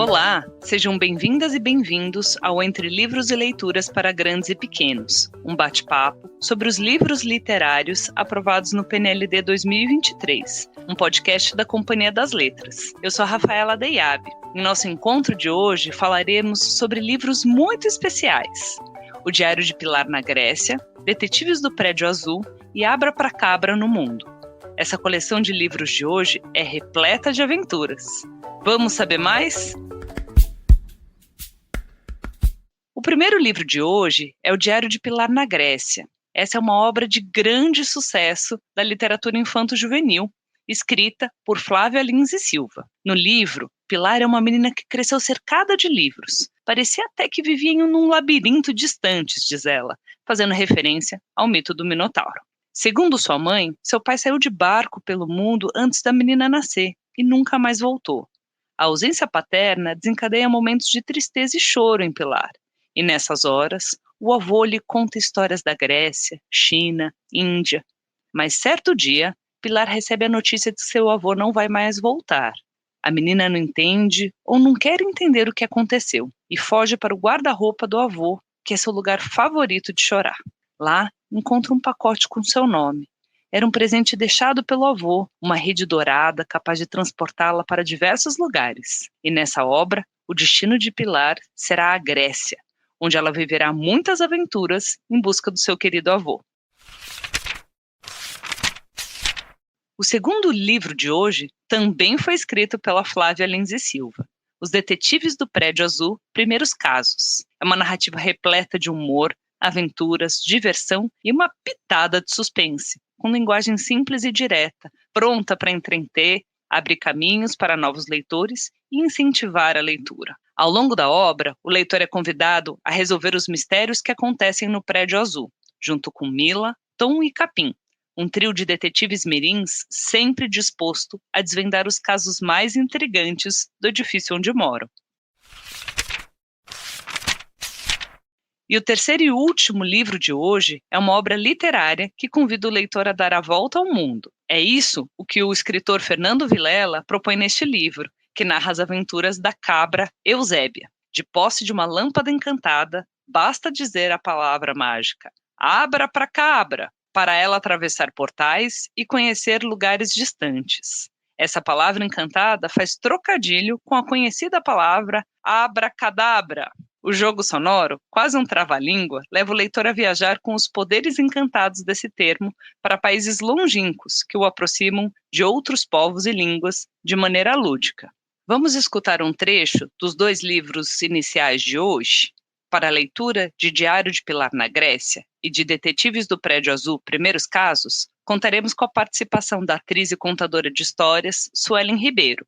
Olá, sejam bem-vindas e bem-vindos ao Entre Livros e Leituras para Grandes e Pequenos, um bate-papo sobre os livros literários aprovados no PNLD 2023, um podcast da Companhia das Letras. Eu sou a Rafaela Deyab. Em nosso encontro de hoje falaremos sobre livros muito especiais: O Diário de Pilar na Grécia, Detetives do Prédio Azul e Abra pra Cabra no Mundo. Essa coleção de livros de hoje é repleta de aventuras. Vamos saber mais? O primeiro livro de hoje é O Diário de Pilar na Grécia. Essa é uma obra de grande sucesso da literatura infanto-juvenil, escrita por Flávia Lins e Silva. No livro, Pilar é uma menina que cresceu cercada de livros. Parecia até que vivia em um labirinto distante, diz ela, fazendo referência ao mito do Minotauro. Segundo sua mãe, seu pai saiu de barco pelo mundo antes da menina nascer e nunca mais voltou. A ausência paterna desencadeia momentos de tristeza e choro em Pilar. E nessas horas, o avô lhe conta histórias da Grécia, China, Índia. Mas certo dia, Pilar recebe a notícia de que seu avô não vai mais voltar. A menina não entende ou não quer entender o que aconteceu e foge para o guarda-roupa do avô, que é seu lugar favorito de chorar. Lá, encontra um pacote com seu nome. Era um presente deixado pelo avô, uma rede dourada capaz de transportá-la para diversos lugares. E nessa obra, o destino de Pilar será a Grécia, onde ela viverá muitas aventuras em busca do seu querido avô. O segundo livro de hoje também foi escrito pela Flávia Lins e Silva. Os Detetives do Prédio Azul, Primeiros Casos. É uma narrativa repleta de humor, aventuras, diversão e uma pitada de suspense, com linguagem simples e direta, pronta para entreter, abrir caminhos para novos leitores e incentivar a leitura. Ao longo da obra, o leitor é convidado a resolver os mistérios que acontecem no Prédio Azul, junto com Mila, Tom e Capim, um trio de detetives mirins sempre disposto a desvendar os casos mais intrigantes do edifício onde moram. E o terceiro e último livro de hoje é uma obra literária que convida o leitor a dar a volta ao mundo. É isso o que o escritor Fernando Vilela propõe neste livro, que narra as aventuras da cabra Eusébia. De posse de uma lâmpada encantada, basta dizer a palavra mágica: abra pra cabra, para ela atravessar portais e conhecer lugares distantes. Essa palavra encantada faz trocadilho com a conhecida palavra abracadabra. O jogo sonoro, quase um trava-língua, leva o leitor a viajar com os poderes encantados desse termo para países longínquos que o aproximam de outros povos e línguas de maneira lúdica. Vamos escutar um trecho dos dois livros iniciais de hoje? Para a leitura de Diário de Pilar na Grécia e de Detetives do Prédio Azul, Primeiros Casos, contaremos com a participação da atriz e contadora de histórias, Suelen Ribeiro.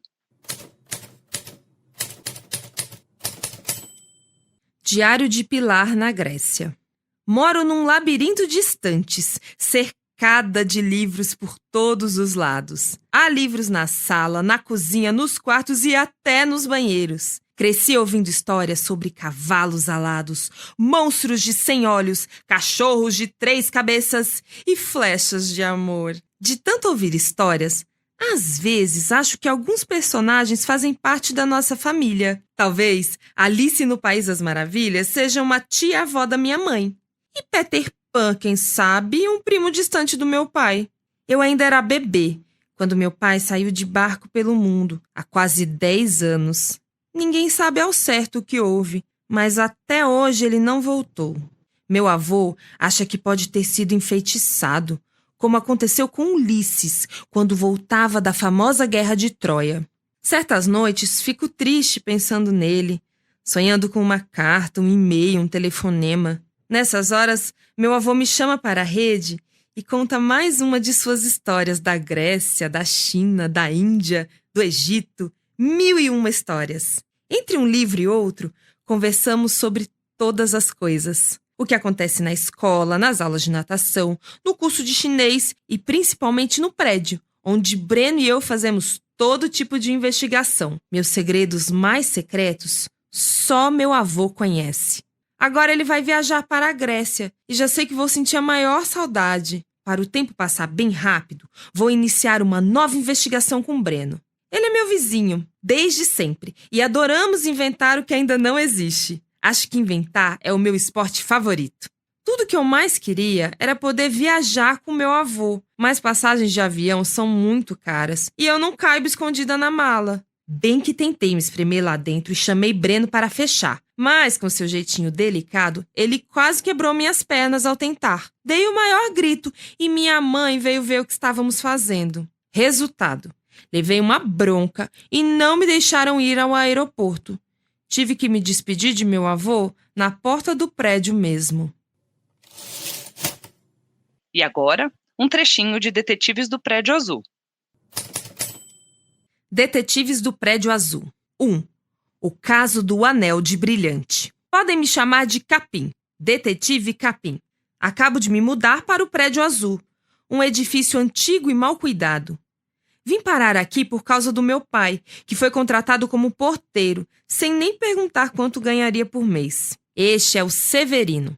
Diário de Pilar na Grécia. Moro num labirinto de estantes, cercada de livros por todos os lados. Há livros na sala, na cozinha, nos quartos e até nos banheiros. Cresci ouvindo histórias sobre cavalos alados, monstros de 100 olhos, cachorros de 3 cabeças e flechas de amor. De tanto ouvir histórias, às vezes acho que alguns personagens fazem parte da nossa família. Talvez Alice no País das Maravilhas seja uma tia-avó da minha mãe. E Peter Pan, quem sabe, um primo distante do meu pai. Eu ainda era bebê, quando meu pai saiu de barco pelo mundo, há quase 10 anos. Ninguém sabe ao certo o que houve, mas até hoje ele não voltou. Meu avô acha que pode ter sido enfeitiçado, como aconteceu com Ulisses, quando voltava da famosa Guerra de Troia. Certas noites fico triste pensando nele, sonhando com uma carta, um e-mail, um telefonema. Nessas horas, meu avô me chama para a rede e conta mais uma de suas histórias da Grécia, da China, da Índia, do Egito, 1001 histórias. Entre um livro e outro, conversamos sobre todas as coisas. O que acontece na escola, nas aulas de natação, no curso de chinês e principalmente no prédio, onde Breno e eu fazemos todo tipo de investigação. Meus segredos mais secretos só meu avô conhece. Agora ele vai viajar para a Grécia e já sei que vou sentir a maior saudade. Para o tempo passar bem rápido, vou iniciar uma nova investigação com Breno. Ele é meu vizinho, desde sempre, e adoramos inventar o que ainda não existe. Acho que inventar é o meu esporte favorito. Tudo que eu mais queria era poder viajar com meu avô, mas passagens de avião são muito caras e eu não caibo escondida na mala. Bem que tentei me espremer lá dentro e chamei Breno para fechar, mas com seu jeitinho delicado, ele quase quebrou minhas pernas ao tentar. Dei o maior grito e minha mãe veio ver o que estávamos fazendo. Resultado: levei uma bronca e não me deixaram ir ao aeroporto. Tive que me despedir de meu avô na porta do prédio mesmo. E agora, um trechinho de Detetives do Prédio Azul. Detetives do Prédio Azul. 1. O caso do Anel de Brilhante. Podem me chamar de Capim. Detetive Capim. Acabo de me mudar para o Prédio Azul, um edifício antigo e mal cuidado. Vim parar aqui por causa do meu pai, que foi contratado como porteiro, sem nem perguntar quanto ganharia por mês. Este é o Severino.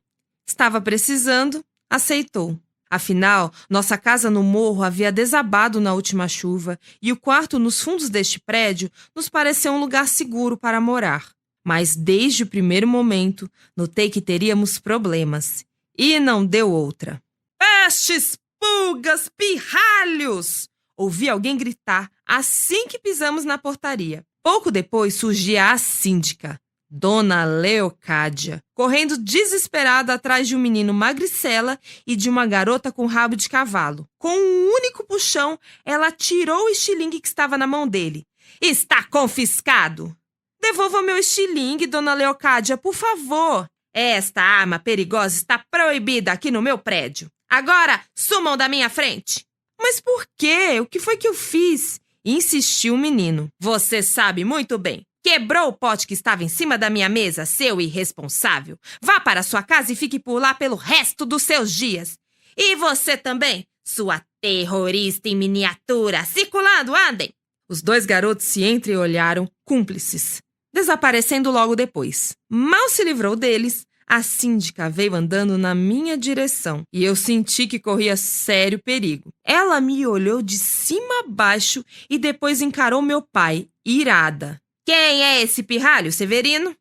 Estava precisando, aceitou. Afinal, nossa casa no morro havia desabado na última chuva e o quarto nos fundos deste prédio nos pareceu um lugar seguro para morar. Mas desde o primeiro momento, notei que teríamos problemas. E não deu outra. Pestes, pulgas, pirralhos! Ouvi alguém gritar assim que pisamos na portaria. Pouco depois surgia a síndica, Dona Leocádia, correndo desesperada atrás de um menino magricela e de uma garota com rabo de cavalo. Com um único puxão, ela tirou o estilingue que estava na mão dele. Está confiscado! Devolva meu estilingue, Dona Leocádia, por favor. Esta arma perigosa está proibida aqui no meu prédio. Agora, sumam da minha frente. Mas por quê? O que foi que eu fiz? Insistiu o menino. Você sabe muito bem. Quebrou o pote que estava em cima da minha mesa, seu irresponsável. Vá para sua casa e fique por lá pelo resto dos seus dias. E você também, sua terrorista em miniatura. Circulando, andem! Os dois garotos se entreolharam, cúmplices, desaparecendo logo depois. Mal se livrou deles, a síndica veio andando na minha direção e eu senti que corria sério perigo. Ela me olhou de cima a baixo e depois encarou meu pai, irada. Quem é esse pirralho, Severino?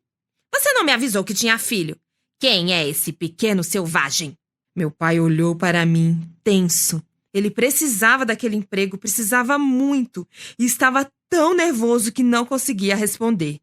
Você não me avisou que tinha filho. Quem é esse pequeno selvagem? Meu pai olhou para mim, tenso. Ele precisava daquele emprego, precisava muito, e estava tão nervoso que não conseguia responder.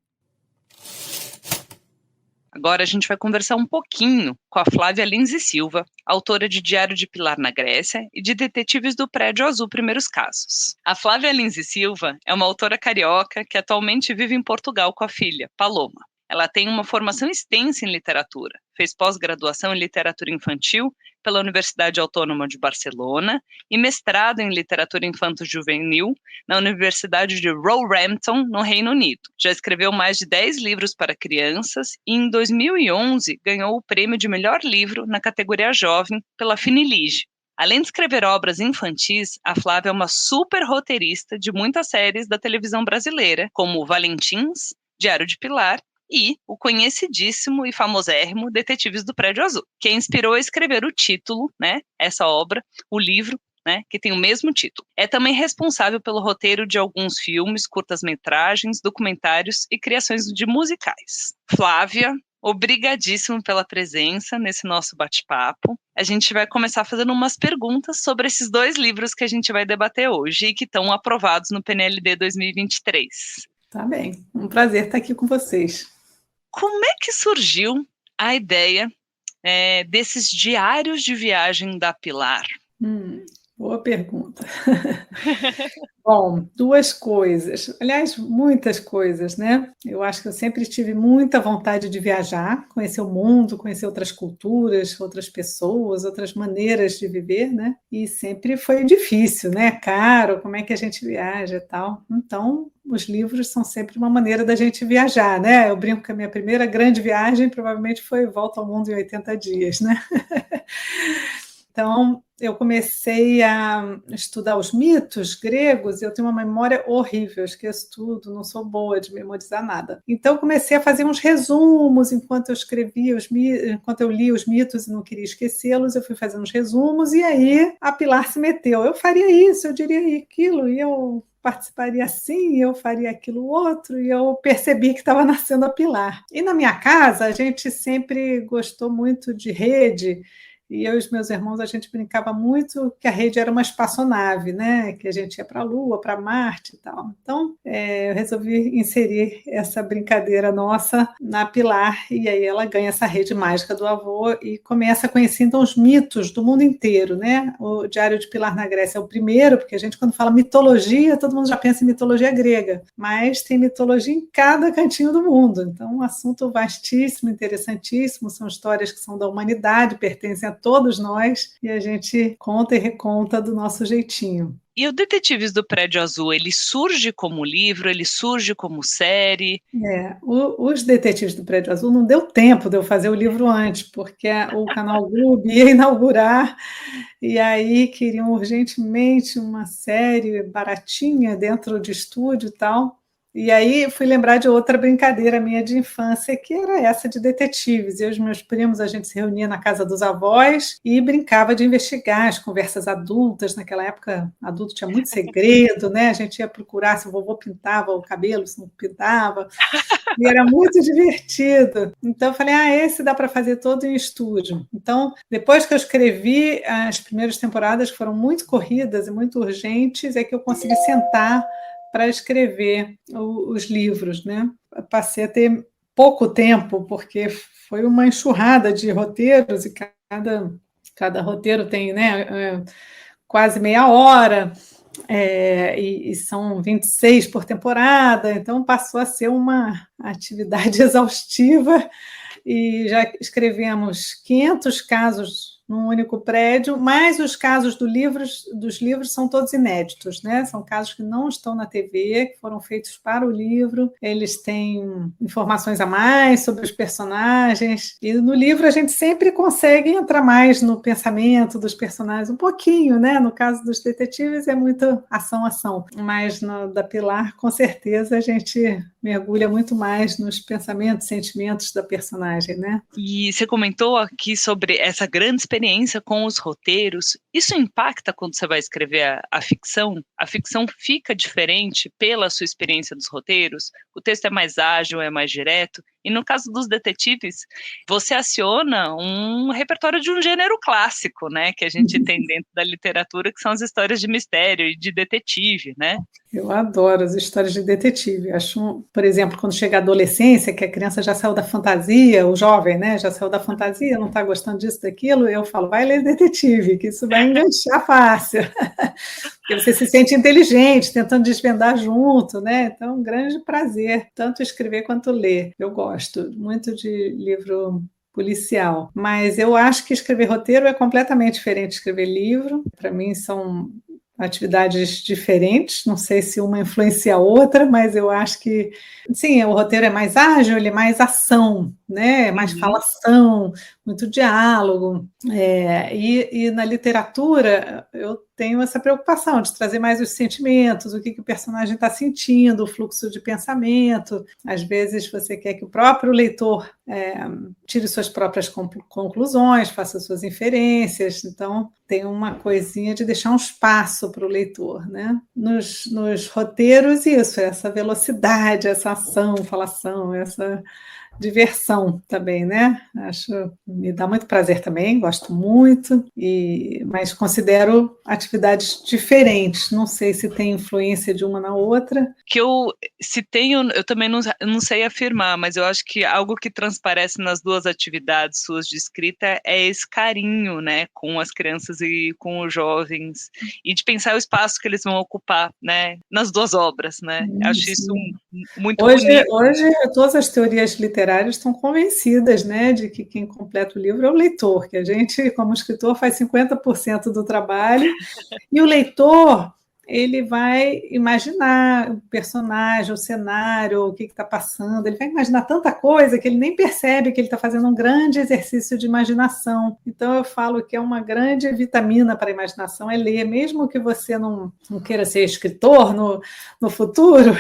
Agora a gente vai conversar um pouquinho com a Flávia Lins e Silva, autora de Diário de Pilar na Grécia e de Detetives do Prédio Azul Primeiros Casos. A Flávia Lins e Silva é uma autora carioca que atualmente vive em Portugal com a filha, Paloma. Ela tem uma formação extensa em literatura, fez pós-graduação em literatura infantil pela Universidade Autônoma de Barcelona e mestrado em literatura infanto-juvenil na Universidade de Roehampton, no Reino Unido. Já escreveu mais de 10 livros para crianças e, em 2011, ganhou o prêmio de melhor livro na categoria jovem pela Finilige. Além de escrever obras infantis, a Flávia é uma super roteirista de muitas séries da televisão brasileira, como Valentins, Diário de Pilar e o conhecidíssimo e famosérrimo Detetives do Prédio Azul, que a inspirou a escrever o título, né, essa obra, o livro, né, que tem o mesmo título. É também responsável pelo roteiro de alguns filmes, curtas-metragens, documentários e criações de musicais. Flávia, obrigadíssimo pela presença nesse nosso bate-papo. A gente vai começar fazendo umas perguntas sobre esses 2 livros que a gente vai debater hoje e que estão aprovados no PNLD 2023. Tá bem, um prazer estar aqui com vocês. Como é que surgiu a ideia desses diários de viagem da Pilar? Boa pergunta. Bom, 2 coisas, aliás, muitas coisas, né? Eu acho que eu sempre tive muita vontade de viajar, conhecer o mundo, conhecer outras culturas, outras pessoas, outras maneiras de viver, né? E sempre foi difícil, né? Caro, como é que a gente viaja e tal. Então, os livros são sempre uma maneira da gente viajar, né? Eu brinco que a minha primeira grande viagem provavelmente foi Volta ao Mundo em 80 dias, né? Então, eu comecei a estudar os mitos gregos e eu tenho uma memória horrível, eu esqueço tudo, não sou boa de memorizar nada. Então, eu comecei a fazer uns resumos enquanto eu escrevia, enquanto eu lia os mitos e não queria esquecê-los, eu fui fazendo uns resumos e aí a Pilar se meteu. Eu faria isso, eu diria aquilo, e eu participaria assim, eu faria aquilo outro, e eu percebi que estava nascendo a Pilar. E na minha casa, a gente sempre gostou muito de rede, e eu e os meus irmãos, a gente brincava muito que a rede era uma espaçonave, né? Que a gente ia para a Lua, para Marte e tal. Então, eu resolvi inserir essa brincadeira nossa na Pilar, e aí ela ganha essa rede mágica do avô e começa a conhecer, então, os mitos do mundo inteiro, né? O Diário de Pilar na Grécia é o primeiro, porque a gente, quando fala mitologia, todo mundo já pensa em mitologia grega, mas tem mitologia em cada cantinho do mundo. Então, um assunto vastíssimo, interessantíssimo, são histórias que são da humanidade, pertencem a todos nós, e a gente conta e reconta do nosso jeitinho. E o Detetives do Prédio Azul, ele surge como livro, ele surge como série? Os Detetives do Prédio Azul não deu tempo de eu fazer o livro antes, porque o Canal Globo ia inaugurar, e aí queriam urgentemente uma série baratinha dentro de estúdio e tal. E aí fui lembrar de outra brincadeira minha de infância, que era essa de detetives. Eu e os meus primos, a gente se reunia na casa dos avós e brincava de investigar as conversas adultas. Naquela época, adulto tinha muito segredo, né? A gente ia procurar se o vovô pintava o cabelo, se não pintava. E era muito divertido. Então, eu falei, esse dá para fazer todo em estúdio. Então, depois que eu escrevi as primeiras temporadas, que foram muito corridas e muito urgentes, é que eu consegui sentar para escrever os livros, né? Passei a ter pouco tempo, porque foi uma enxurrada de roteiros, e cada roteiro tem, né, quase meia hora, e são 26 por temporada, então passou a ser uma atividade exaustiva, e já escrevemos 500 casos num único prédio, mas os casos dos livros são todos inéditos, né? São casos que não estão na TV, que foram feitos para o livro, eles têm informações a mais sobre os personagens, e no livro a gente sempre consegue entrar mais no pensamento dos personagens, um pouquinho, né? No caso dos detetives é muito ação, mas no da Pilar, com certeza, a gente mergulha muito mais nos pensamentos, sentimentos da personagem, né? E você comentou aqui sobre essa grande experiência com os roteiros. Isso impacta quando você vai escrever a ficção? A ficção fica diferente pela sua experiência dos roteiros? O texto é mais ágil, é mais direto? E no caso dos detetives, você aciona um repertório de um gênero clássico, né? Que a gente tem dentro da literatura, que são as histórias de mistério e de detetive, né? Eu adoro as histórias de detetive. Acho, por exemplo, quando chega a adolescência, que a criança já saiu da fantasia, o jovem, né, já saiu da fantasia, não está gostando disso, daquilo, eu falo, vai ler detetive, que isso vai enganchar fácil. Porque você se sente inteligente, tentando desvendar junto, né? Então, é um grande prazer, tanto escrever quanto ler. Eu gosto muito de livro policial, mas eu acho que escrever roteiro é completamente diferente de escrever livro. Para mim, são atividades diferentes, não sei se uma influencia a outra, mas eu acho que, sim, o roteiro é mais ágil, ele é mais ação, né? É mais falação, muito diálogo, e na literatura eu tenho essa preocupação de trazer mais os sentimentos, o que o personagem está sentindo, o fluxo de pensamento. Às vezes você quer que o próprio leitor tire suas próprias conclusões, faça suas inferências, então tem uma coisinha de deixar um espaço para o leitor, né? Nos roteiros, isso, essa velocidade, essa ação, falação, essa diversão também, né? Me dá muito prazer também, gosto muito, mas considero atividades diferentes. Não sei se tem influência de uma na outra. Se tenho, eu também não sei afirmar, mas eu acho que algo que transparece nas duas atividades suas de escrita é esse carinho, né, com as crianças e com os jovens, e de pensar o espaço que eles vão ocupar, né, nas duas obras, né? Acho isso muito bonito. Hoje, todas as teorias literárias estão convencidas, né, de que quem completa o livro é o leitor, que a gente, como escritor, faz 50% do trabalho, e o leitor, ele vai imaginar o personagem, o cenário, o que está passando, ele vai imaginar tanta coisa que ele nem percebe que ele está fazendo um grande exercício de imaginação. Então, eu falo que é uma grande vitamina para a imaginação, é ler, mesmo que você não queira ser escritor no futuro,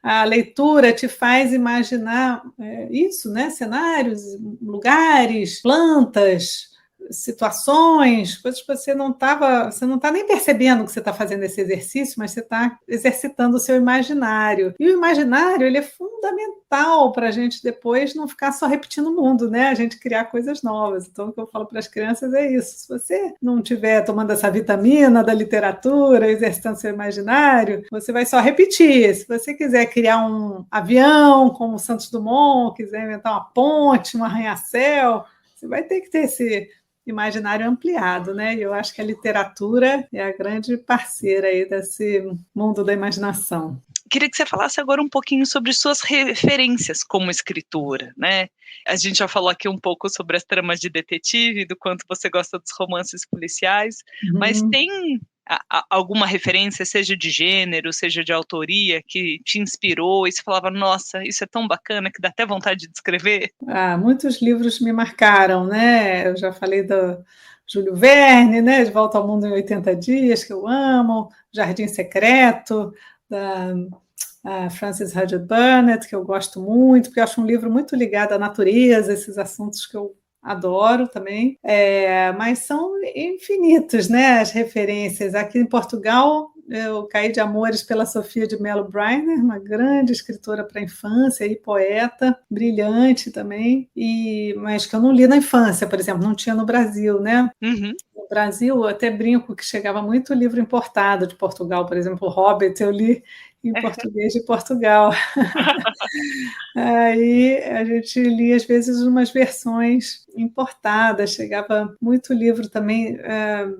a leitura te faz imaginar isso, né? Cenários, lugares, plantas, situações, coisas que você não está nem percebendo que você está fazendo esse exercício, mas você está exercitando o seu imaginário. E o imaginário, ele é fundamental para a gente depois não ficar só repetindo o mundo, né? A gente criar coisas novas. Então, o que eu falo para as crianças é isso. Se você não estiver tomando essa vitamina da literatura, exercitando seu imaginário, você vai só repetir. Se você quiser criar um avião como o Santos Dumont, quiser inventar uma ponte, um arranha-céu, você vai ter que ter esse imaginário ampliado, né? E eu acho que a literatura é a grande parceira aí desse mundo da imaginação. Queria que você falasse agora um pouquinho sobre suas referências como escritora, né? A gente já falou aqui um pouco sobre as tramas de detetive, do quanto você gosta dos romances policiais, mas tem alguma referência, seja de gênero, seja de autoria, que te inspirou e você falava, nossa, isso é tão bacana que dá até vontade de escrever? Muitos livros me marcaram, né? Eu já falei do Júlio Verne, né? De Volta ao Mundo em 80 Dias, que eu amo, Jardim Secreto, da Frances Hodgson Burnett, que eu gosto muito, porque eu acho um livro muito ligado à natureza, esses assuntos que eu adoro também, mas são infinitos, né, as referências. Aqui em Portugal, eu caí de amores pela Sofia de Mello Briner, uma grande escritora para a infância e poeta, brilhante também, mas que eu não li na infância, por exemplo, não tinha no Brasil, né? No Brasil, eu até brinco que chegava muito livro importado de Portugal, por exemplo, o Hobbit, eu li em português de Portugal. Aí a gente lia, às vezes, umas versões importadas, chegava muito livro também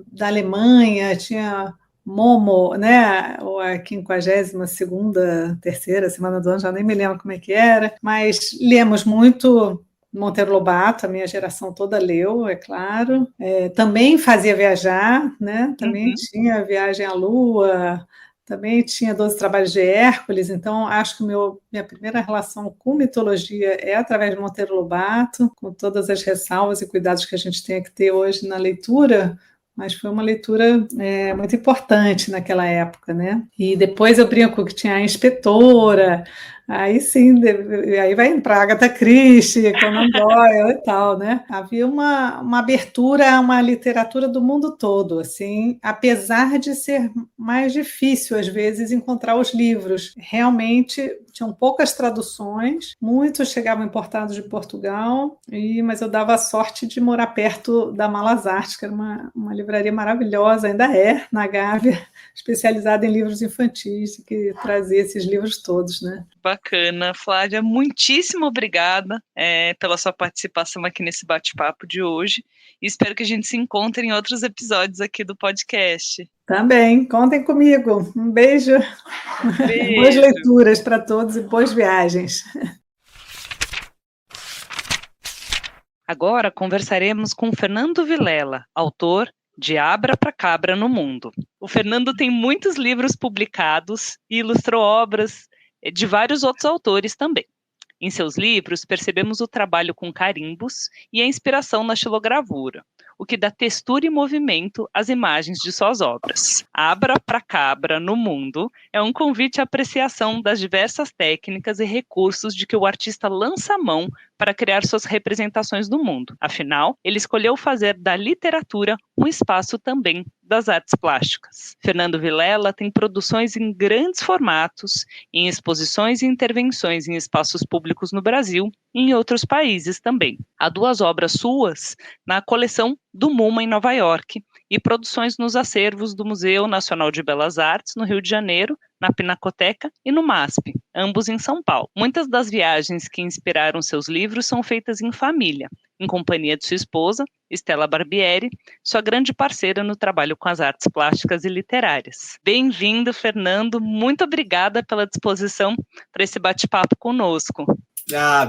da Alemanha, tinha Momo, né? Ou a 52ª, terceira semana do ano, já nem me lembro como é que era, mas lemos muito Monteiro Lobato, a minha geração toda leu, é claro. Também fazia viajar, né? Também tinha Viagem à Lua, também tinha 12 Trabalhos de Hércules, então acho que minha primeira relação com mitologia é através de Monteiro Lobato, com todas as ressalvas e cuidados que a gente tem que ter hoje na leitura, mas foi uma leitura muito importante naquela época, né? E depois eu brinco que tinha a Inspetora, aí sim, aí vai indo para Agatha Christie, Conan Doyle e tal, né? Havia uma abertura a uma literatura do mundo todo, assim, apesar de ser mais difícil, às vezes, encontrar os livros. Realmente, tinham poucas traduções, muitos chegavam importados de Portugal, mas eu dava a sorte de morar perto da Malas Artes, que era uma livraria maravilhosa, ainda é, na Gávea, especializada em livros infantis, que trazia esses livros todos, né? Bacana, Flávia, muitíssimo obrigada pela sua participação aqui nesse bate-papo de hoje e espero que a gente se encontre em outros episódios aqui do podcast. Também, contem comigo. Um beijo. Boas leituras para todos e boas viagens. Agora conversaremos com Fernando Vilela, autor de Abra pra Cabra no Mundo. O Fernando tem muitos livros publicados e ilustrou obras de vários outros autores também. Em seus livros, percebemos o trabalho com carimbos e a inspiração na xilogravura, o que dá textura e movimento às imagens de suas obras. Abra pra Cabra no Mundo é um convite à apreciação das diversas técnicas e recursos de que o artista lança a mão para criar suas representações do mundo. Afinal, ele escolheu fazer da literatura um espaço também das artes plásticas. Fernando Vilela tem produções em grandes formatos, em exposições e intervenções em espaços públicos no Brasil e em outros países também. Há 2 obras suas na coleção do MoMA em Nova York e produções nos acervos do Museu Nacional de Belas Artes, no Rio de Janeiro, na Pinacoteca e no MASP, ambos em São Paulo. Muitas das viagens que inspiraram seus livros são feitas em família, em companhia de sua esposa, Stella Barbieri, sua grande parceira no trabalho com as artes plásticas e literárias. Bem-vindo, Fernando. Muito obrigada pela disposição para esse bate-papo conosco.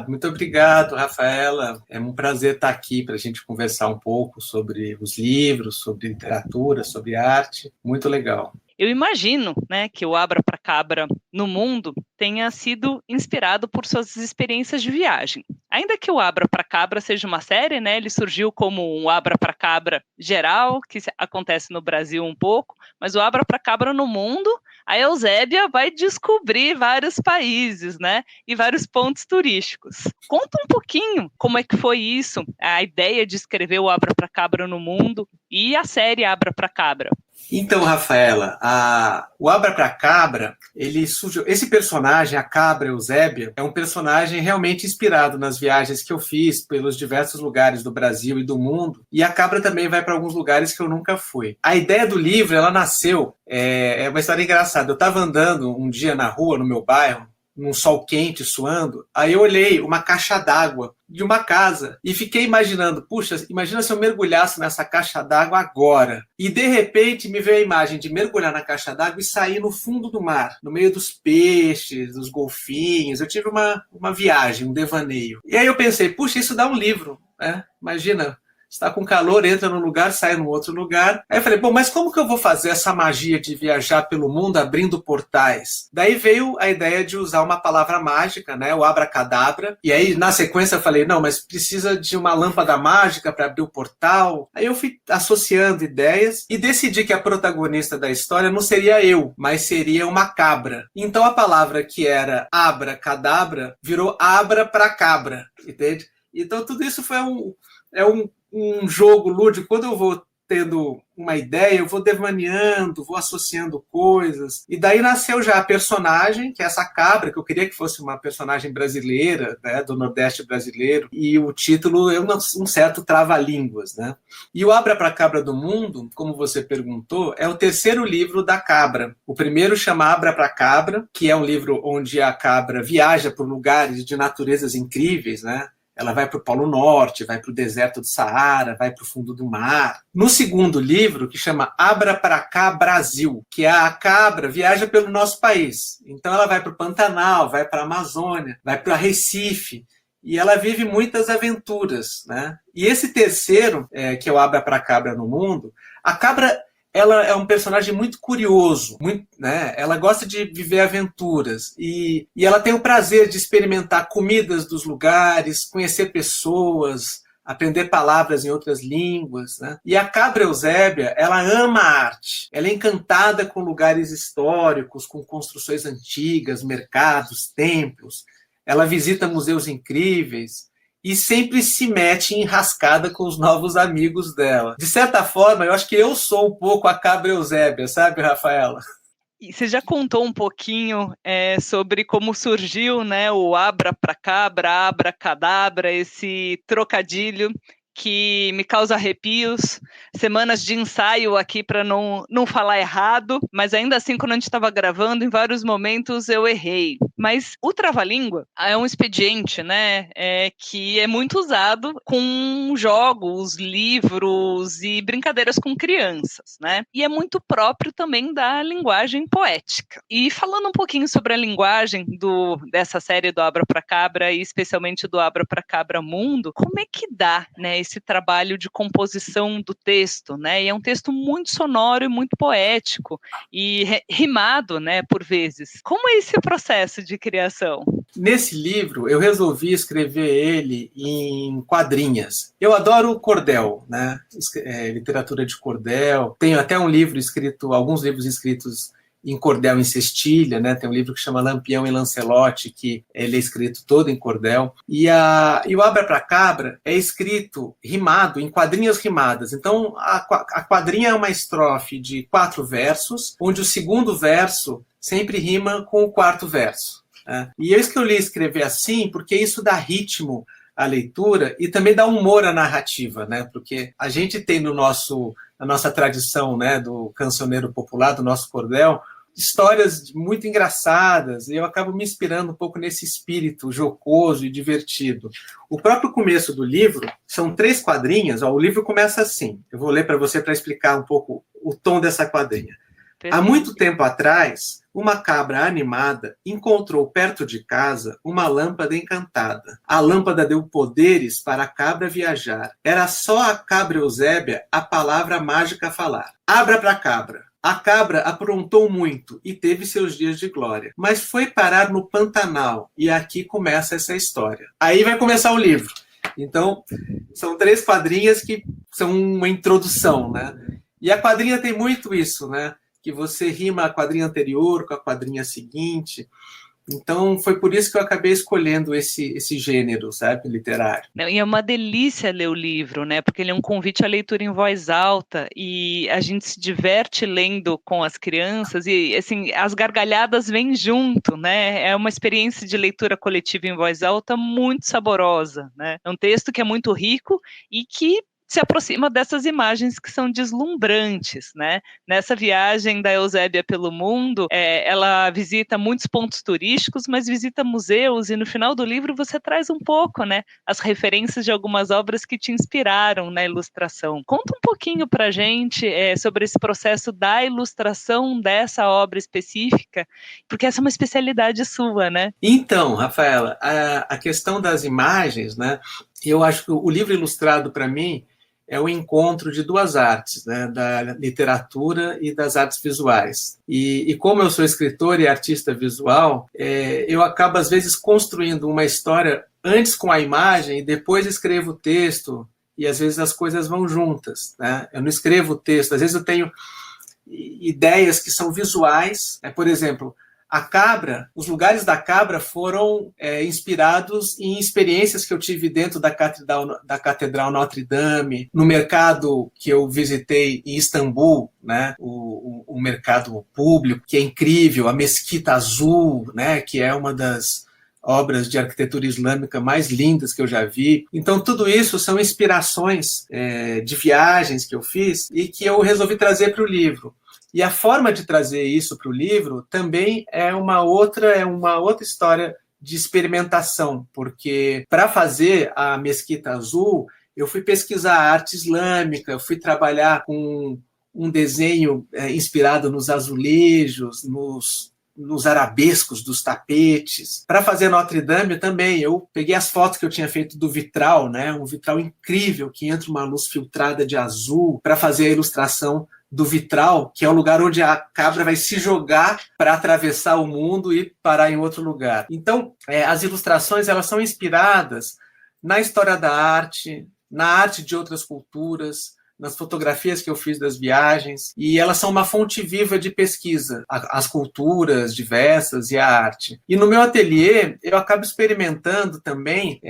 Muito obrigado, Rafaela. É um prazer estar aqui para a gente conversar um pouco sobre os livros, sobre literatura, sobre arte. Muito legal. Eu imagino, né, que o Abra pra Cabra no Mundo tenha sido inspirado por suas experiências de viagem. Ainda que o Abra pra Cabra seja uma série, né, ele surgiu como um Abra pra Cabra geral, que acontece no Brasil um pouco, mas o Abra pra Cabra no Mundo a Eusébia vai descobrir vários países, né? E vários pontos turísticos. Conta um pouquinho como é que foi isso, a ideia de escrever o Abracabra no Mundo e a série Abracabra. Então, Rafaela, o Abracabra, ele surgiu. Esse personagem, a Cabra Eusébia, é um personagem realmente inspirado nas viagens que eu fiz pelos diversos lugares do Brasil e do mundo. E a Cabra também vai para alguns lugares que eu nunca fui. A ideia do livro, ela nasceu, é uma história engraçada. Eu estava andando um dia na rua, no meu bairro, num sol quente, suando, aí eu olhei uma caixa d'água de uma casa e fiquei imaginando, puxa, imagina se eu mergulhasse nessa caixa d'água agora. E de repente me veio a imagem de mergulhar na caixa d'água e sair no fundo do mar, no meio dos peixes, dos golfinhos. Eu tive uma viagem, um devaneio. E aí eu pensei, puxa, isso dá um livro, né? Imagina, está com calor, entra num lugar, sai num outro lugar. Aí eu falei, bom, mas como que eu vou fazer essa magia de viajar pelo mundo abrindo portais? Daí veio a ideia de usar uma palavra mágica, né, o abracadabra. E aí, na sequência, eu falei, não, mas precisa de uma lâmpada mágica para abrir o portal. Aí eu fui associando ideias e decidi que a protagonista da história não seria eu, mas seria uma cabra. Então a palavra que era abracadabra virou abracabra, entende? Então tudo isso foi um jogo lúdico. Quando eu vou tendo uma ideia, eu vou devaneando, vou associando coisas. E daí nasceu já a personagem, que é essa cabra, que eu queria que fosse uma personagem brasileira, né, do Nordeste brasileiro. E o título é um certo trava-línguas, né? E o Abracabra do Mundo, como você perguntou, é o terceiro livro da cabra. O primeiro chama Abracabra, que é um livro onde a cabra viaja por lugares de naturezas incríveis, né? Ela vai para o Polo Norte, vai para o deserto do Saara, vai para o fundo do mar. No segundo livro, que chama Abra para cá Brasil, que a cabra viaja pelo nosso país. Então ela vai para o Pantanal, vai para a Amazônia, vai para Recife, e ela vive muitas aventuras, né? E esse terceiro, que é o Abra para Cabra no Mundo, a cabra, ela é um personagem muito curioso, muito, né? Ela gosta de viver aventuras e ela tem o prazer de experimentar comidas dos lugares, conhecer pessoas, aprender palavras em outras línguas, né? E a cabra Eusébia, ela ama a arte, ela é encantada com lugares históricos, com construções antigas, mercados, templos, ela visita museus incríveis e sempre se mete em enrascada com os novos amigos dela. De certa forma, eu acho que eu sou um pouco a cabra Eusébia, sabe, Rafaela? E você já contou um pouquinho sobre como surgiu, né, o Abracabra, Abracadabra, esse trocadilho que me causa arrepios, semanas de ensaio aqui para não falar errado, mas ainda assim, quando a gente estava gravando, em vários momentos eu errei. Mas o trava-língua é um expediente, né, que é muito usado com jogos, livros e brincadeiras com crianças, né? E é muito próprio também da linguagem poética. E falando um pouquinho sobre a linguagem dessa série do Abracabra e especialmente do Abracabra Mundo, como é que dá, né, esse trabalho de composição do texto, né? E é um texto muito sonoro e muito poético e rimado, né, por vezes. Como é esse processo de criação? Nesse livro, eu resolvi escrever ele em quadrinhas. Eu adoro cordel, né? Literatura de cordel. Tenho até alguns livros escritos em cordel em cestilha, né? Tem um livro que chama Lampião e Lancelote, que ele é escrito todo em cordel. E o Abracabra é escrito rimado, em quadrinhas rimadas. Então, a quadrinha é uma estrofe de 4 versos, onde o segundo verso sempre rima com o quarto verso. Né? E eu escolhi escrever assim porque isso dá ritmo à leitura e também dá humor à narrativa, né? Porque a gente tem na nossa tradição, né, do cancioneiro popular, do nosso cordel, histórias muito engraçadas, e eu acabo me inspirando um pouco nesse espírito jocoso e divertido. O próprio começo do livro são 3 quadrinhas. O livro começa assim, eu vou ler para você para explicar um pouco o tom dessa quadrinha. Há muito tempo atrás, uma cabra animada encontrou perto de casa uma lâmpada encantada. A lâmpada deu poderes para a cabra viajar. Era só a cabra Eusébia a palavra mágica a falar. Abra pra cabra. A cabra aprontou muito e teve seus dias de glória, mas foi parar no Pantanal, e aqui começa essa história. Aí vai começar o livro. Então, são 3 quadrinhas que são uma introdução, né? E a quadrinha tem muito isso, né? que você rima a quadrinha anterior com a quadrinha seguinte. Então, foi por isso que eu acabei escolhendo esse gênero, sabe, literário. E é uma delícia ler o livro, né? Porque ele é um convite à leitura em voz alta e a gente se diverte lendo com as crianças e, assim, as gargalhadas vêm junto, né? É uma experiência de leitura coletiva em voz alta muito saborosa, né? É um texto que é muito rico e que se aproxima dessas imagens que são deslumbrantes, né? Nessa viagem da Eusébia pelo mundo, ela visita muitos pontos turísticos, mas visita museus e no final do livro você traz um pouco, né? As referências de algumas obras que te inspiraram na ilustração. Conta um pouquinho pra gente sobre esse processo da ilustração dessa obra específica, porque essa é uma especialidade sua, né? Então, Rafaela, a questão das imagens, né? Eu acho que o livro ilustrado, para mim, é o encontro de duas artes, né, da literatura e das artes visuais. E como eu sou escritor e artista visual, eu acabo, às vezes, construindo uma história antes com a imagem e depois escrevo o texto, e às vezes as coisas vão juntas, né? Eu não escrevo o texto, às vezes eu tenho ideias que são visuais, né? Por exemplo, a cabra, os lugares da cabra foram inspirados em experiências que eu tive dentro da Catedral Notre Dame, no mercado que eu visitei em Istambul, né? O mercado público, que é incrível, a Mesquita Azul, né? Que é uma das obras de arquitetura islâmica mais lindas que eu já vi. Então, tudo isso são inspirações de viagens que eu fiz e que eu resolvi trazer para o livro. E a forma de trazer isso para o livro também é uma outra história de experimentação, porque para fazer a Mesquita Azul, eu fui pesquisar arte islâmica, eu fui trabalhar com um desenho inspirado nos azulejos, nos arabescos dos tapetes. Para fazer Notre Dame também, eu peguei as fotos que eu tinha feito do vitral, né? Um vitral incrível, que entra uma luz filtrada de azul, para fazer a ilustração do vitral, que é o lugar onde a cabra vai se jogar para atravessar o mundo e parar em outro lugar. Então, as ilustrações, elas são inspiradas na história da arte, na arte de outras culturas, nas fotografias que eu fiz das viagens, e elas são uma fonte viva de pesquisa, as culturas diversas e a arte. E no meu ateliê, eu acabo experimentando também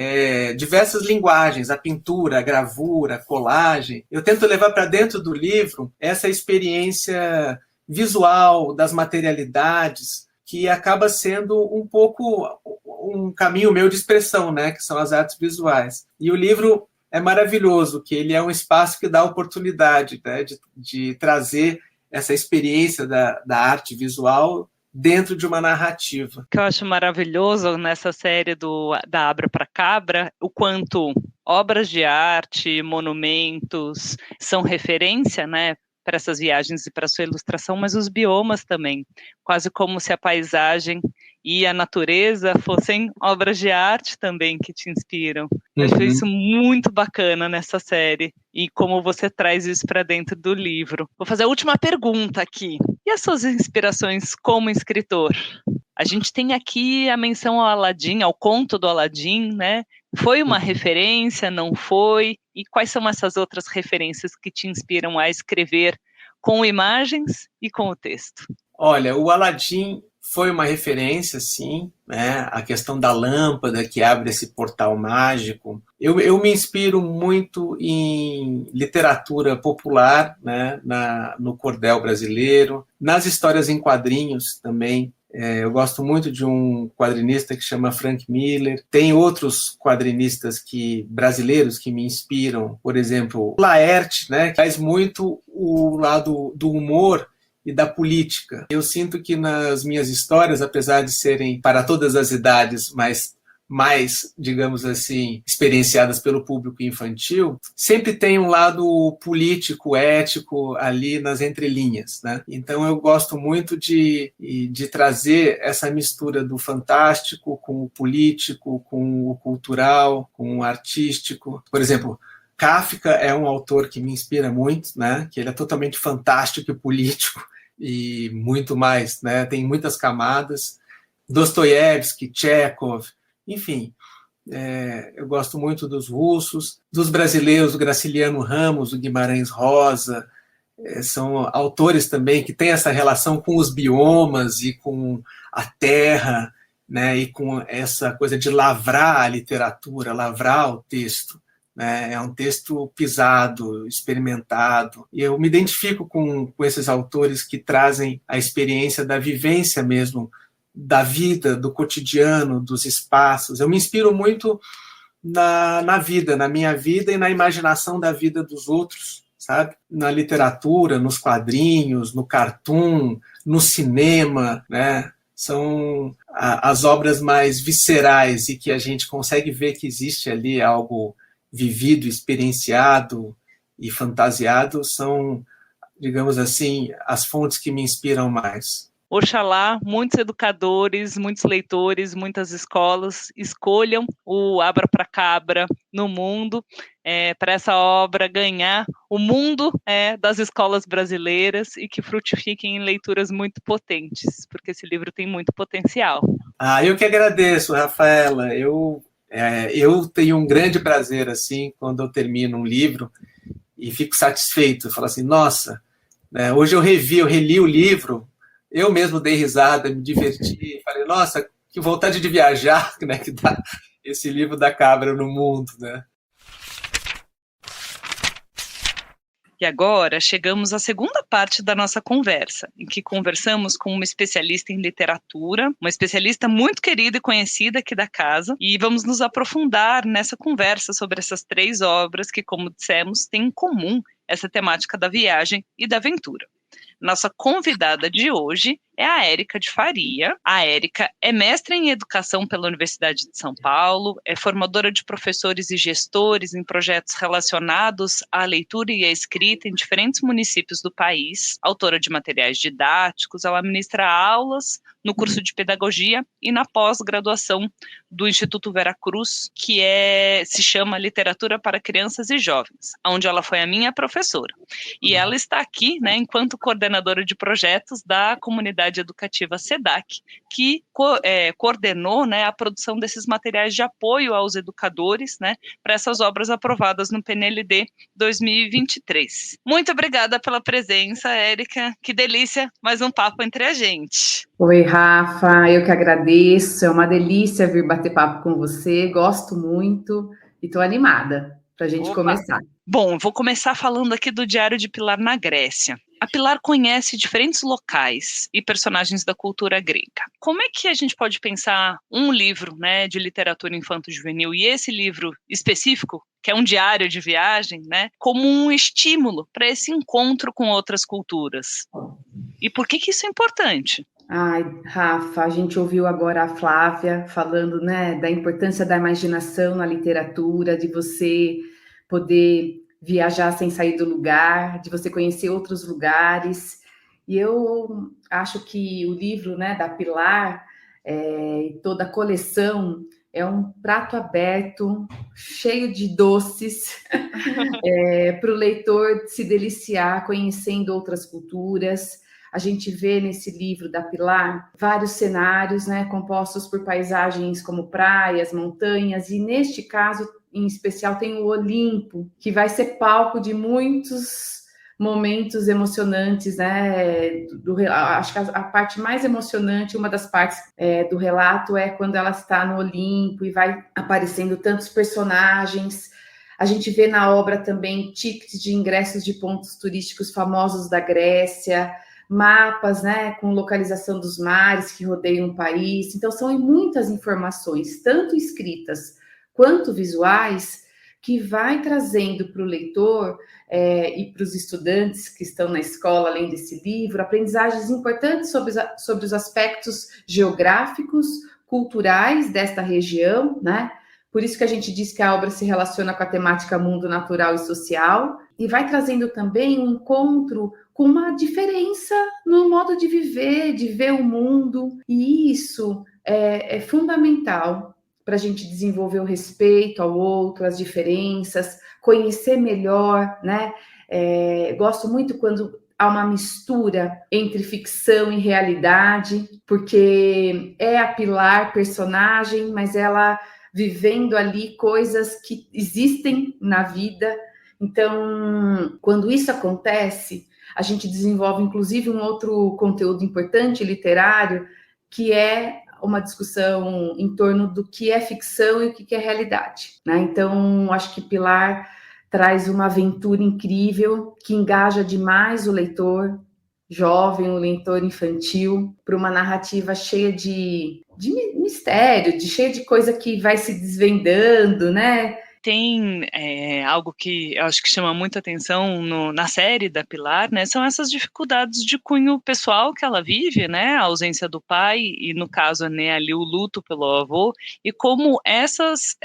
diversas linguagens, a pintura, a gravura, a colagem. Eu tento levar para dentro do livro essa experiência visual das materialidades, que acaba sendo um pouco um caminho meu de expressão, né, que são as artes visuais. E o livro é maravilhoso, que ele é um espaço que dá a oportunidade, né, de trazer essa experiência da arte visual dentro de uma narrativa. O que eu acho maravilhoso nessa série da Abra para Cabra, o quanto obras de arte, monumentos são referência, né, para essas viagens e para sua ilustração, mas os biomas também, quase como se a paisagem e a natureza fossem obras de arte também que te inspiram. Eu achei isso muito bacana nessa série, e como você traz isso para dentro do livro. Vou fazer a última pergunta aqui. E as suas inspirações como escritor? A gente tem aqui a menção ao Aladim, ao conto do Aladim, né? Foi uma referência, não foi? E quais são essas outras referências que te inspiram a escrever com imagens e com o texto? Olha, o Aladim foi uma referência, sim, né? A questão da lâmpada que abre esse portal mágico. Eu me inspiro muito em literatura popular, né? No cordel brasileiro, nas histórias em quadrinhos também. Eu gosto muito de um quadrinista que chama Frank Miller. Tem outros quadrinistas brasileiros que me inspiram. Por exemplo, Laerte, né, que faz muito o lado do humor e da política. Eu sinto que nas minhas histórias, apesar de serem para todas as idades, mas mais, digamos assim, experienciadas pelo público infantil, sempre tem um lado político, ético ali nas entrelinhas, né? Então eu gosto muito de trazer essa mistura do fantástico com o político, com o cultural, com o artístico. Por exemplo, Kafka é um autor que me inspira muito, né? Que ele é totalmente fantástico e político e muito mais, né? Tem muitas camadas. Dostoiévski, Chekhov, enfim, eu gosto muito dos russos, dos brasileiros, o Graciliano Ramos, o Guimarães Rosa, são autores também que têm essa relação com os biomas e com a terra, né, e com essa coisa de lavrar a literatura, lavrar o texto. Né, é um texto pisado, experimentado. E eu me identifico com esses autores que trazem a experiência da vivência mesmo, da vida, do cotidiano, dos espaços. Eu me inspiro muito na vida, na minha vida e na imaginação da vida dos outros, sabe? Na literatura, nos quadrinhos, no cartoon, no cinema, né? São as obras mais viscerais e que a gente consegue ver que existe ali algo vivido, experienciado e fantasiado, são, digamos assim, as fontes que me inspiram mais. Oxalá, muitos educadores, muitos leitores, muitas escolas escolham o Abra pra Cabra no mundo, para essa obra ganhar o mundo das escolas brasileiras e que frutifiquem em leituras muito potentes, porque esse livro tem muito potencial. Eu que agradeço, Rafaela. Eu tenho um grande prazer assim quando eu termino um livro e fico satisfeito. Eu falo assim, nossa, né, hoje eu reli o livro, eu mesmo dei risada, me diverti, falei, nossa, que vontade de viajar, né, que dá esse livro da cabra no mundo, né? E agora chegamos à segunda parte da nossa conversa, em que conversamos com uma especialista em literatura, uma especialista muito querida e conhecida aqui da casa, e vamos nos aprofundar nessa conversa sobre essas 3 obras que, como dissemos, têm em comum essa temática da viagem e da aventura. Nossa convidada de hoje é a Érica de Faria. A Érica é mestre em educação pela Universidade de São Paulo, é formadora de professores e gestores em projetos relacionados à leitura e à escrita em diferentes municípios do país, autora de materiais didáticos, ela ministra aulas no curso de pedagogia e na pós-graduação do Instituto Vera Cruz, que se chama Literatura para Crianças e Jovens, onde ela foi a minha professora. E ela está aqui, né, enquanto coordenadora de projetos da comunidade educativa SEDAC, que coordenou, né, a produção desses materiais de apoio aos educadores, né, para essas obras aprovadas no PNLD 2023. Muito obrigada pela presença, Érica. Que delícia, mais um papo entre a gente. Oi, Rafa, eu que agradeço, é uma delícia vir bater papo com você, gosto muito e estou animada para a gente começar. Bom, vou começar falando aqui do Diário de Pilar na Grécia. A Pilar conhece diferentes locais e personagens da cultura grega. Como é que a gente pode pensar um livro, né, de literatura infanto-juvenil e esse livro específico, que é um diário de viagem, né, como um estímulo para esse encontro com outras culturas? E por que isso é importante? Ai, Rafa, a gente ouviu agora a Flávia falando, né, da importância da imaginação na literatura, de você poder viajar sem sair do lugar, de você conhecer outros lugares. E eu acho que o livro, né, da Pilar, toda a coleção, é um prato aberto, cheio de doces, para o leitor se deliciar conhecendo outras culturas. A gente vê nesse livro da Pilar vários cenários, né, compostos por paisagens como praias, montanhas, e neste caso, em especial, tem o Olimpo, que vai ser palco de muitos momentos emocionantes, né? Acho que a parte mais emocionante, uma das partes do relato é quando ela está no Olimpo e vai aparecendo tantos personagens. A gente vê na obra também tickets de ingressos de pontos turísticos famosos da Grécia, mapas, né, com localização dos mares que rodeiam o país. Então, são muitas informações, tanto escritas quanto visuais, que vai trazendo para o leitor e para os estudantes que estão na escola, além desse livro, aprendizagens importantes sobre os aspectos geográficos, culturais desta região, né? Por isso que a gente diz que a obra se relaciona com a temática mundo natural e social, e vai trazendo também um encontro com uma diferença no modo de ver o mundo, e isso é fundamental para a gente desenvolver o respeito ao outro, as diferenças, conhecer melhor, né? Gosto muito quando há uma mistura entre ficção e realidade, porque é a Pilar personagem, mas ela vivendo ali coisas que existem na vida. Então, quando isso acontece, a gente desenvolve, inclusive, um outro conteúdo importante literário, que é uma discussão em torno do que é ficção e o que é realidade, né? Então, acho que Pilar traz uma aventura incrível que engaja demais o leitor jovem, o leitor infantil, para uma narrativa cheia de mistério, cheia de coisa que vai se desvendando, né? Tem algo que eu acho que chama muita atenção na série da Pilar, né? São essas dificuldades de cunho pessoal que ela vive, né? A ausência do pai e, no caso, né, ali o luto pelo avô, e como essas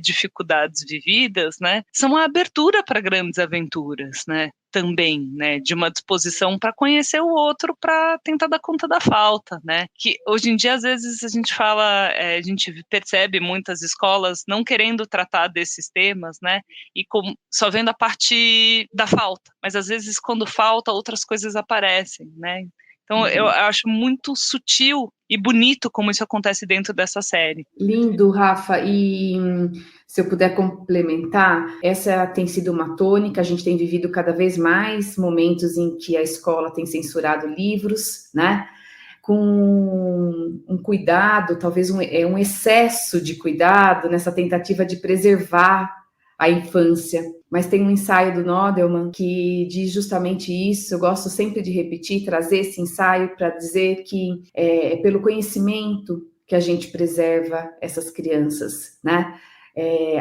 dificuldades vividas, né, são a abertura para grandes aventuras, né? Também, né, de uma disposição para conhecer o outro, para tentar dar conta da falta, né, que hoje em dia às vezes a gente fala, a gente percebe muitas escolas não querendo tratar desses temas, né, e só vendo a parte da falta, mas às vezes quando falta outras coisas aparecem, né, então eu acho muito sutil e bonito como isso acontece dentro dessa série. Lindo, Rafa, e se eu puder complementar, essa tem sido uma tônica, a gente tem vivido cada vez mais momentos em que a escola tem censurado livros, né? Com um cuidado, talvez um excesso de cuidado nessa tentativa de preservar a infância. Mas tem um ensaio do Nodelman que diz justamente isso. Eu gosto sempre de repetir, trazer esse ensaio para dizer que é pelo conhecimento que a gente preserva essas crianças, né?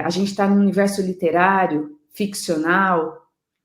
A gente está num universo literário, ficcional,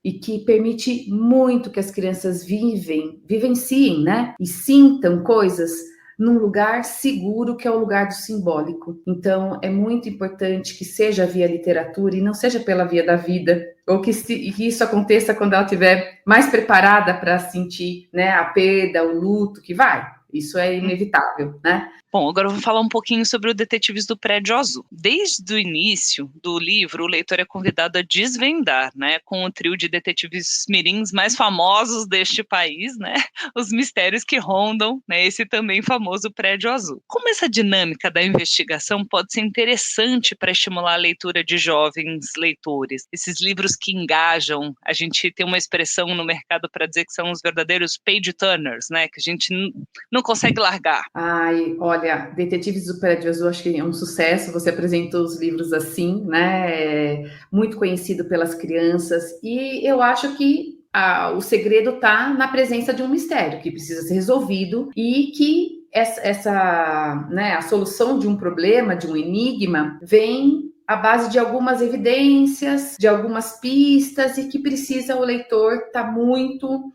e que permite muito que as crianças vivenciem, né? E sintam coisas num lugar seguro, que é o lugar do simbólico. Então, é muito importante que seja via literatura e não seja pela via da vida, ou que isso aconteça quando ela estiver mais preparada para sentir, né, a perda, o luto, que vai. Isso é inevitável, né? Bom, agora eu vou falar um pouquinho sobre o Detetives do Prédio Azul. Desde o início do livro, o leitor é convidado a desvendar, né, com o trio de detetives mirins mais famosos deste país, né, os mistérios que rondam, né, esse também famoso Prédio Azul. Como essa dinâmica da investigação pode ser interessante para estimular a leitura de jovens leitores? Esses livros que engajam, a gente tem uma expressão no mercado para dizer que são os verdadeiros page turners, né, que a gente não consegue largar. Ai, olha, Detetives do Prédio Azul, acho que é um sucesso. Você apresentou os livros assim, né? Muito conhecido pelas crianças. E eu acho que o segredo está na presença de um mistério que precisa ser resolvido e que a solução de um problema, de um enigma, vem à base de algumas evidências, de algumas pistas, e que precisa o leitor estar muito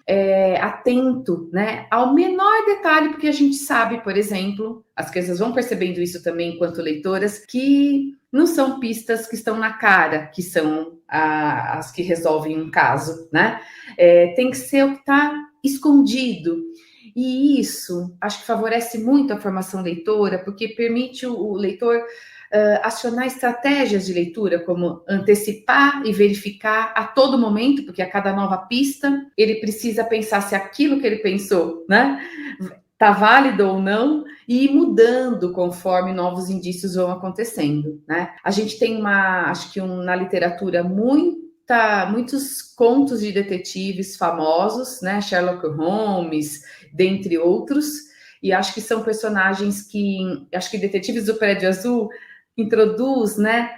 atento, né, ao menor detalhe, porque a gente sabe, por exemplo, as crianças vão percebendo isso também enquanto leitoras, que não são pistas que estão na cara, que são as que resolvem um caso, né? Tem que ser o que está escondido. E isso, acho que favorece muito a formação leitora, porque permite o leitor acionar estratégias de leitura, como antecipar e verificar a todo momento, porque a cada nova pista, ele precisa pensar se aquilo que ele pensou, né, está válido ou não, e ir mudando conforme novos indícios vão acontecendo, né? A gente tem na literatura muitos contos de detetives famosos, né? Sherlock Holmes, dentre outros, e acho que são personagens acho que Detetives do Prédio Azul introduz, né,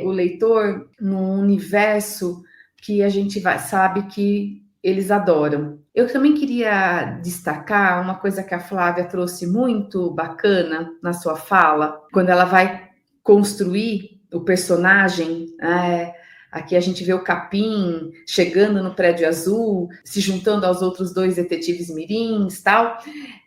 o leitor num universo que a gente sabe que eles adoram. Eu também queria destacar uma coisa que a Flávia trouxe muito bacana na sua fala, quando ela vai construir o personagem. Aqui a gente vê o Capim chegando no Prédio Azul, se juntando aos outros dois detetives mirins, tal.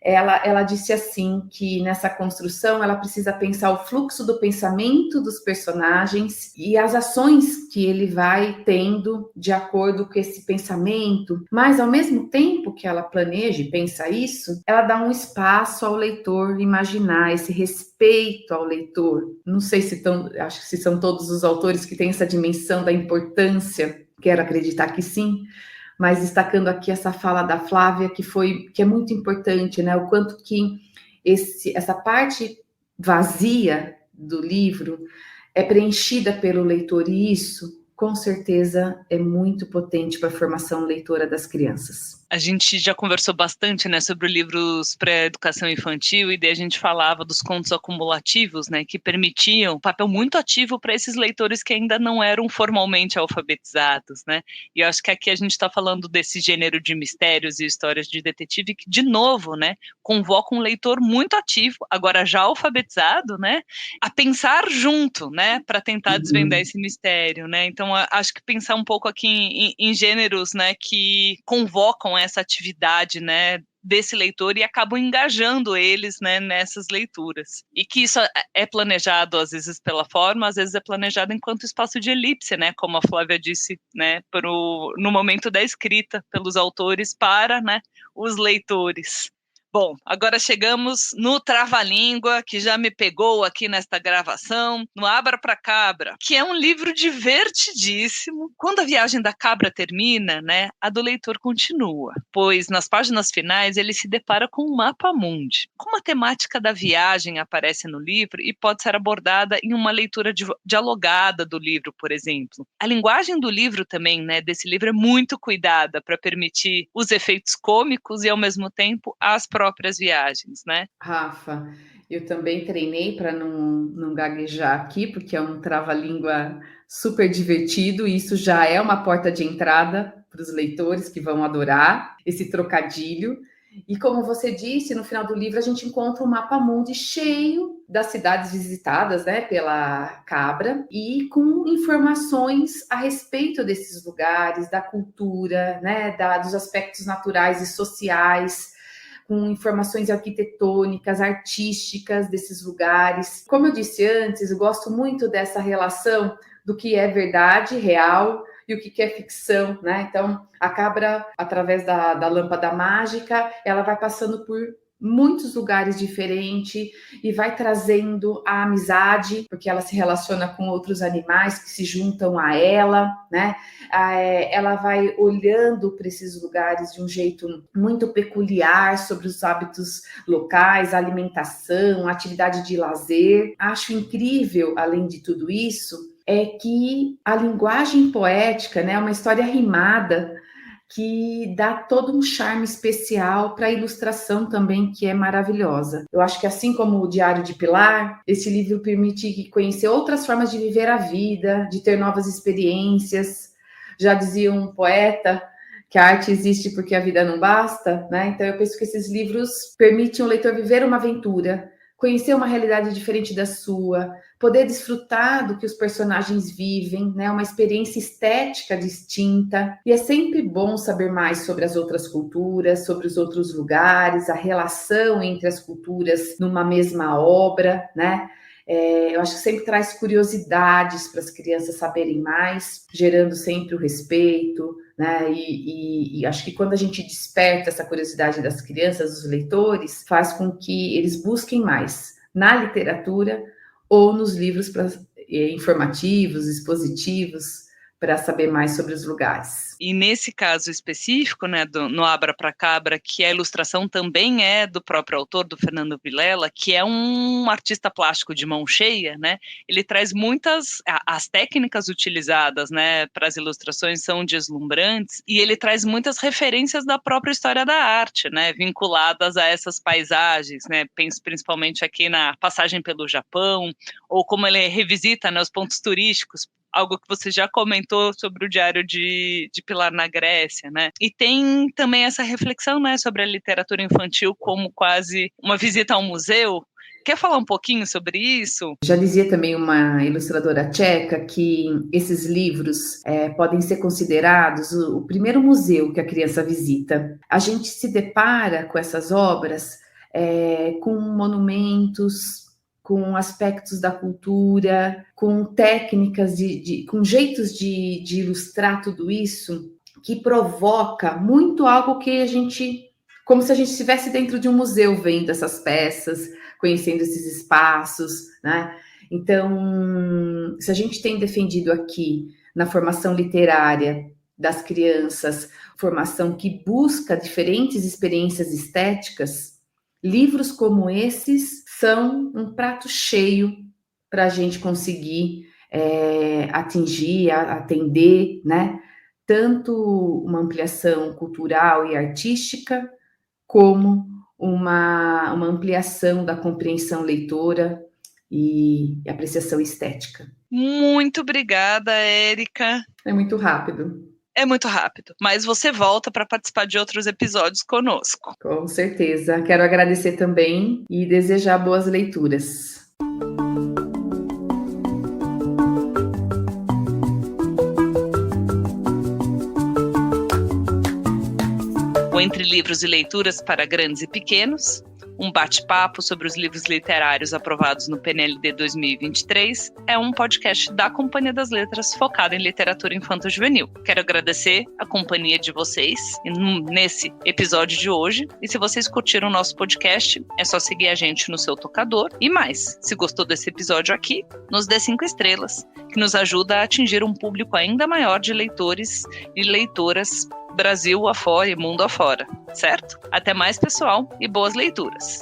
Ela disse assim, que nessa construção ela precisa pensar o fluxo do pensamento dos personagens e as ações que ele vai tendo de acordo com esse pensamento, mas ao mesmo tempo que ela planeja e pensa isso, ela dá um espaço ao leitor imaginar, esse respeito ao leitor. Não sei acho que se são todos os autores que têm essa dimensão da importância, quero acreditar que sim, mas destacando aqui essa fala da Flávia, que é muito importante, né? O quanto que essa parte vazia do livro é preenchida pelo leitor, e isso, com certeza, é muito potente para a formação leitora das crianças. A gente já conversou bastante, né, sobre livros para educação infantil, e daí a gente falava dos contos acumulativos, né, que permitiam um papel muito ativo para esses leitores que ainda não eram formalmente alfabetizados, né? E eu acho que aqui a gente está falando desse gênero de mistérios e histórias de detetive que, de novo, né, convoca um leitor muito ativo, agora já alfabetizado, né, a pensar junto, né, para tentar desvendar esse mistério, né? Então, acho que pensar um pouco aqui em gêneros, né, que convocam essa atividade, né, desse leitor e acabam engajando eles, né, nessas leituras. E que isso é planejado, às vezes, pela forma, às vezes é planejado enquanto espaço de elipse, né, como a Flávia disse, né, no momento da escrita, pelos autores para, né, os leitores. Bom, agora chegamos no Trava-Língua, que já me pegou aqui nesta gravação, no Abra pra Cabra, que é um livro divertidíssimo. Quando a viagem da cabra termina, né, a do leitor continua, pois nas páginas finais ele se depara com um mapa mundi. Como a temática da viagem aparece no livro e pode ser abordada em uma leitura dialogada do livro, por exemplo. A linguagem do livro também, né, desse livro é muito cuidada para permitir os efeitos cômicos e, ao mesmo tempo, as próprias viagens, né? Rafa, eu também treinei para não gaguejar aqui, porque é um trava-língua super divertido, e isso já é uma porta de entrada para os leitores que vão adorar esse trocadilho. E como você disse, no final do livro a gente encontra um mapa mundi cheio das cidades visitadas, né, pela cabra, e com informações a respeito desses lugares, da cultura, né, dos aspectos naturais e sociais, com informações arquitetônicas, artísticas desses lugares. Como eu disse antes, eu gosto muito dessa relação do que é verdade, real, e o que é ficção, né? Então, a cabra, através da lâmpada mágica, ela vai passando por muitos lugares diferentes e vai trazendo a amizade, porque ela se relaciona com outros animais que se juntam a ela, né? Ela vai olhando para esses lugares de um jeito muito peculiar sobre os hábitos locais, a alimentação, a atividade de lazer. Acho incrível, além de tudo isso, é que a linguagem poética, né, é uma história rimada que dá todo um charme especial para a ilustração também, que é maravilhosa. Eu acho que, assim como o Diário de Pilar, esse livro permite conhecer outras formas de viver a vida, de ter novas experiências. Já dizia um poeta que a arte existe porque a vida não basta, né? Então eu penso que esses livros permitem o leitor viver uma aventura, conhecer uma realidade diferente da sua, poder desfrutar do que os personagens vivem, né? Uma experiência estética distinta. E é sempre bom saber mais sobre as outras culturas, sobre os outros lugares, a relação entre as culturas numa mesma obra, né? Eu acho que sempre traz curiosidades para as crianças saberem mais, gerando sempre o respeito, né? E acho que quando a gente desperta essa curiosidade das crianças, dos leitores, faz com que eles busquem mais na literatura ou nos livros informativos, expositivos, para saber mais sobre os lugares. E nesse caso específico, né, no Abra pra Cabra, que a ilustração também é do próprio autor, do Fernando Vilela, que é um artista plástico de mão cheia, né, ele traz as técnicas utilizadas, né, para as ilustrações são deslumbrantes, e ele traz muitas referências da própria história da arte, né, vinculadas a essas paisagens, né, penso principalmente aqui na passagem pelo Japão, ou como ele revisita, né, os pontos turísticos, algo que você já comentou sobre o Diário de Pilar na Grécia, né? E tem também essa reflexão, né, sobre a literatura infantil como quase uma visita ao museu. Quer falar um pouquinho sobre isso? Já dizia também uma ilustradora tcheca que esses livros podem ser considerados o primeiro museu que a criança visita. A gente se depara com essas obras com monumentos, com aspectos da cultura, com técnicas, com jeitos de ilustrar tudo isso, que provoca muito algo que a gente, como se a gente estivesse dentro de um museu vendo essas peças, conhecendo esses espaços, né? Então, se a gente tem defendido aqui na formação literária das crianças, formação que busca diferentes experiências estéticas, livros como esses são um prato cheio para a gente conseguir atingir, atender, né? tanto uma ampliação cultural e artística, como uma ampliação da compreensão leitora e apreciação estética. Muito obrigada, Érica. É muito rápido. É muito rápido, mas você volta para participar de outros episódios conosco. Com certeza. Quero agradecer também e desejar boas leituras. O Entre Livros e Leituras para Grandes e Pequenos, um bate-papo sobre os livros literários aprovados no PNLD 2023, é um podcast da Companhia das Letras focado em literatura infanto-juvenil. Quero agradecer a companhia de vocês nesse episódio de hoje. E se vocês curtiram o nosso podcast, é só seguir a gente no seu tocador. E mais, se gostou desse episódio aqui, nos dê 5 estrelas, que nos ajuda a atingir um público ainda maior de leitores e leitoras Brasil afora e mundo afora, certo? Até mais, pessoal, e boas leituras!